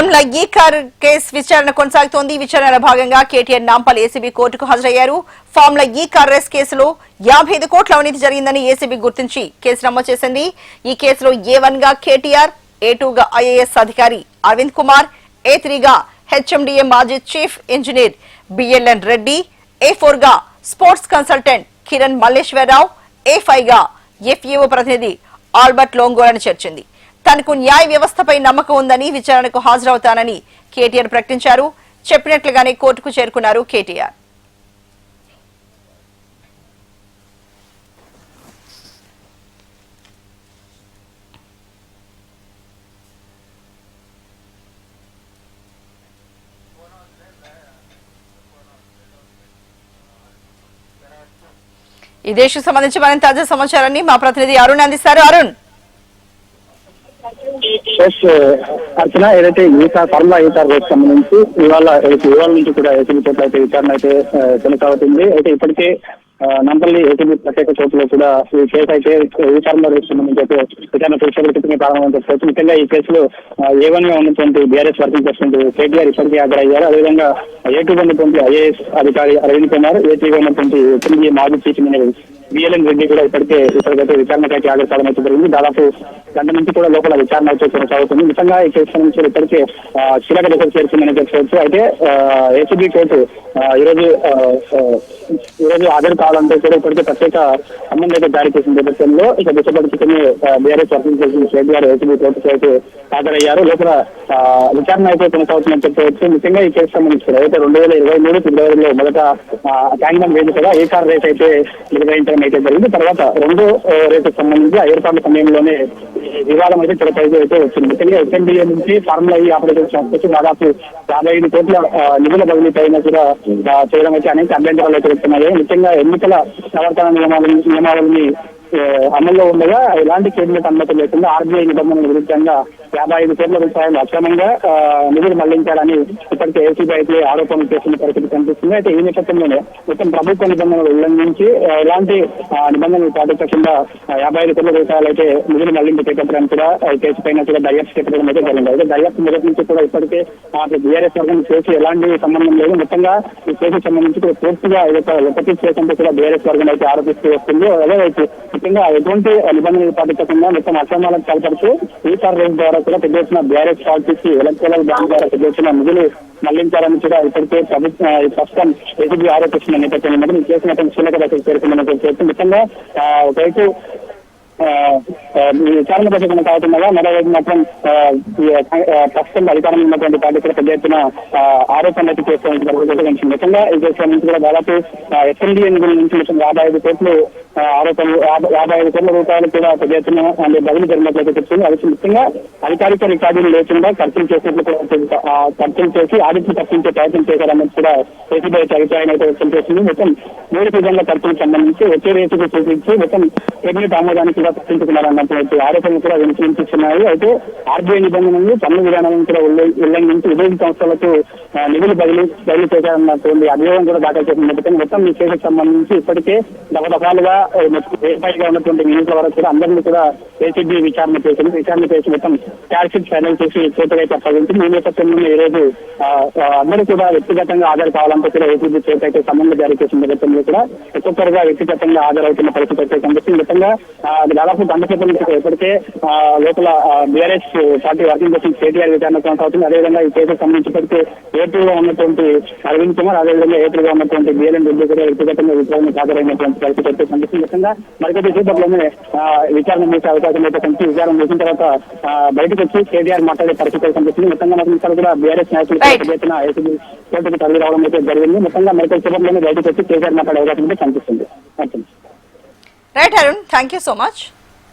Formula ఈ car case విచారణ కొనసాగుతోంది. విచారణలో భాగంగా కేటీఆర్ నాంపల్ ఏసీబీ కోర్టుకు హాజరయ్యారు. ఫార్ములా ఈ కార్ రేస్ కేసులో 55 కోట్ల అవినీతి జరిగిందని ఏసీబీ గుర్తించి కేసు నమోదు చేసింది. ఈ కేసులో A1 గా కేటీఆర్, A2 గా ఐఏఎస్ అధికారి అరవింద్ కుమార్, A3 గా హెచ్ఎండిఏ మాజీ chief engineer BLN Reddy, A4 గా sports consultant Kiran Malleswara Rao, A5 గా ఎఫ్ఏఓ ప్రతినిధి ఆల్బర్ట్ లోంగోలని చేర్చింది. తనకు న్యాయ వ్యవస్థపై నమ్మకం ఉందని విచారణకు హాజరవుతానని కేటీఆర్ ప్రకటించారు. చెప్పినట్లుగానే కోర్టుకు చేరుకున్నారు కేటీఆర్. ఈ దేశకు సంబంధించి మరింత తాజా సమాచారాన్ని మా ప్రతినిధి అరుణ్ అందిస్తారు. అరుణ్, అర్చన, ఏదైతే ఫార్ములా ఈసార్ రేస్ సంబంధించి ఇవాళ నుంచి కూడా ఏసీబీ కోర్టులో అయితే విచారణ అయితే కొనసాగుతుంది. అయితే ఇప్పటికే నంపల్లి ఏసీబీ ప్రత్యేక కోర్టులో కూడా ఈ కేసు అయితే ఈ ఫార్ములా రేస్ సంబంధించి అయితే విచారణ పురుషుల ప్రారంభం చెప్పవచ్చు. ముఖ్యంగా ఈ కేసులో A1 గా ఉన్నటువంటి బీఆర్ఎస్ వర్కింగ్ ప్రెసిడెంట్ కేటీఆర్ ఇప్పటికే హాజరయ్యారు. అదేవిధంగా A2 గా ఉన్నటువంటి ఐఏఎస్ అధికారి అరవింద్ కుమార్, A3 గా ఉన్నటువంటి హెచ్ఎండిఏ మాజీ చీఫ్ ఇంజనీర్ బిఎల్ఎన్ రెడ్డి కూడా ఇప్పటికైతే విచారణకైతే హాజరు అయితే జరిగింది. దాదాపు గంట నుంచి కూడా లోపల విచారణ అయితే కొనసాగుతుంది. నిజంగా ఈ కేసు నుంచి ఇప్పటికే కీలక దశకు చేరుకుందని చెప్పుకోవచ్చు. అయితే ఏసీబీ కోర్టు ఈరోజు హాజరు కావాలంటే కూడా ఇప్పటికే ప్రత్యేక సంబంధం అయితే జారీ చేసిన నేపథ్యంలో ఇక దిశపడుచుకుని BRS working president KTR ACB కోర్టుకు అయితే హాజరయ్యారు. లోపల విచారణ అయితే కొనసాగుతుందని చెప్పవచ్చు. ముఖ్యంగా ఈ కేసు సంబంధించి అయితే 2023 ఫిబ్రవరిలో మొదట ట్యాంక్ వేదికగా ఏ కార్ రేస్ అయితే నిర్వహించడం అయితే జరిగింది. తర్వాత రెండో రేసుకు సంబంధించి ఏర్పాట్ల సమయంలోనే వివాదం అయితే తెరపైకి అయితే వచ్చింది. ముఖ్యంగా హెచ్ఎండిఏ నుంచి ఫార్ములా ఈ ఆపరేషన్ సంస్థకు దాదాపు 55 కోట్ల నిధుల బదిలీ పైన కూడా చేయడం అయితే అనేక అభ్యంతరాలు అయితే వస్తున్నాయి. ముఖ్యంగా ఎన్నికల ప్రవర్తన నియమావళిని అమల్లో ఉండగా ఎలాంటి కేబినెట్ అనుమతి లేకుండా ఆర్బీఐ నిబంధనల విరుద్ధంగా 55 కోట్ల రూపాయలు అక్రమంగా నిధులు మళ్లించాలని ఇప్పటికే ఏసీబీ అయితే ఆరోపణలు చేస్తున్న పరిస్థితి కనిపిస్తుంది. అయితే ఈ నేపథ్యంలోనే మొత్తం ప్రభుత్వ నిబంధనలు ఉల్లంఘించి ఎలాంటి నిబంధనలు పాటించకుండా 55 కోట్ల రూపాయలు అయితే నిధులు మళ్లింపు చేపట్టడానికి కూడా కేసు పైన కూడా దర్యాప్తు చేపట్టడం అయితే జరిగింది. అయితే దర్యాప్తు మొదటి నుంచి కూడా ఇప్పటికే బీఆర్ఎస్ వర్గం కేసు ఎలాంటి సంబంధం లేదు. మొత్తంగా ఈ కేసుకు సంబంధించి కూడా పూర్తిగా ఒకటి కేసు కూడా బీఆర్ఎస్ వర్గం అయితే ఆరోపిస్తూ వస్తుంది. అదేవైతే ముఖ్యంగా ఎటువంటి నిబంధనలు పాటించకుండా మొత్తం అక్రమాలకు పాల్పడుతూ ఈ కార్ రేస్ ద్వారా కూడా పెద్ద ఎత్తున బీఆర్ఎస్ పార్టీకి ఎలక్ట్రల్ బ్యాంక్ ద్వారా పెద్ద ఎత్తున నిధులు మళ్లించాలని కూడా ఇప్పటికే ప్రస్తుతం ఏసీబీ ఆరోపిస్తున్న నేపథ్యంలో ఈ కేసు మొత్తం కీలక దశకు చేరుకుందని చెప్పి ముఖ్యంగా ఒకవైపు విచారణ దశ కొనసాగుతుండగా మరోవైపు మాత్రం ప్రస్తుతం అధికారంలో ఉన్నటువంటి పార్టీ కూడా పెద్ద ఎత్తున ఆరోపణలు అయితే చేస్తున్నట్టు ముఖ్యంగా ఈ కేసు నుంచి కూడా దాదాపు ఎస్ఎండిఏ నిధుల నుంచి మొత్తం 55 కోట్లు ఆరోపణలు 55 కోట్ల రూపాయలు కూడా పెద్ద ఎత్తున బదిలీ జరిగినట్లయితే చెప్తుంది. అది ముఖ్యంగా అధికారిక రికార్డులు లేకుండా ఖర్చులు చేసి ఆడిట్ తప్పించే ప్రయత్నం చేశారన్నది కూడా ఏసీబీ అయితే అభిప్రాయం అయితే వ్యక్తం చేస్తుంది. మొత్తం 3 విధంగా ఖర్చులకు సంబంధించి ఒకే రేసుకు చూపించి మొత్తం కేబినెట్ ఆమోదానికి కూడా తప్పించుకున్నారన్నటువంటి ఆరోపణలు కూడా వినిపిస్తున్నాయి. అయితే ఆర్బీఐ నిబంధనలు పన్ను విధానాలను కూడా ఉల్లంఘించి విదేశీ సంస్థలకు నిధులు బదిలీ చేశారన్నటువంటి అభియోగం కూడా దాఖలు చేసిన మొత్తం ఈ కేసుకు సంబంధించి ఇప్పటికే దఫదఫాలుగా ఏపైగా ఉన్నటువంటి నిధుల వరకు కూడా అందరినీ కూడా ఏసీబీ విచారణ చేసి మొత్తం ఛార్జ్ షీట్ ఫైనల్ చేసి కోర్టుగా ప్రకటించింది. ఈ నేపథ్యంలో ఈ రోజు అందరూ కూడా వ్యక్తిగతంగా హాజరు కావాలంటే కూడా ఏసీబీ కోర్టు అయితే సంబంధం జారీ చేసిన నేపథ్యంలో కూడా ఒక్కొక్కరుగా వ్యక్తిగతంగా హాజరవుతున్న పరిస్థితి అయితే కనిపిస్తుంది. మొత్తంగా దాదాపు గంట సేపటి నుంచి ఇప్పటికే లోపల BRS party working president KTR విచారణ కొనసాగుతుంది. అదేవిధంగా ఈ కేసుకు సంబంధించి ఇప్పటికే A2 గా ఉన్నటువంటి అరవింద్ కుమార్, అదేవిధంగా A3 గా ఉన్నటువంటి బిఎల్ఎన్ రెడ్డి కూడా వ్యక్తిగతంగా విచారణ హాజరైనటువంటి పరిస్థితి అయితే కనిపిస్తుంది. ముఖ్యంగా మరికొద్ది సేపట్లోనే విచారణ చేసే అవకాశం అయితే కనిపి విచారణ చేసిన తర్వాత బయటకు వచ్చి కేటీఆర్ మాట్లాడే పరిస్థితి కనిపిస్తుంది. మొత్తంగా మనకు ఇక్కడ కూడా బీఆర్ఎస్ నాయకులు ఏసీబీ కోర్టుకు తరలి రావడం అయితే జరిగింది. మొత్తంగా మరికొద్ది సేపట్లోనే బయటకు వచ్చి కేటీఆర్ మాట్లాడే అవకాశం అయితే కనిపిస్తుంది. Right Arun, thank you so much.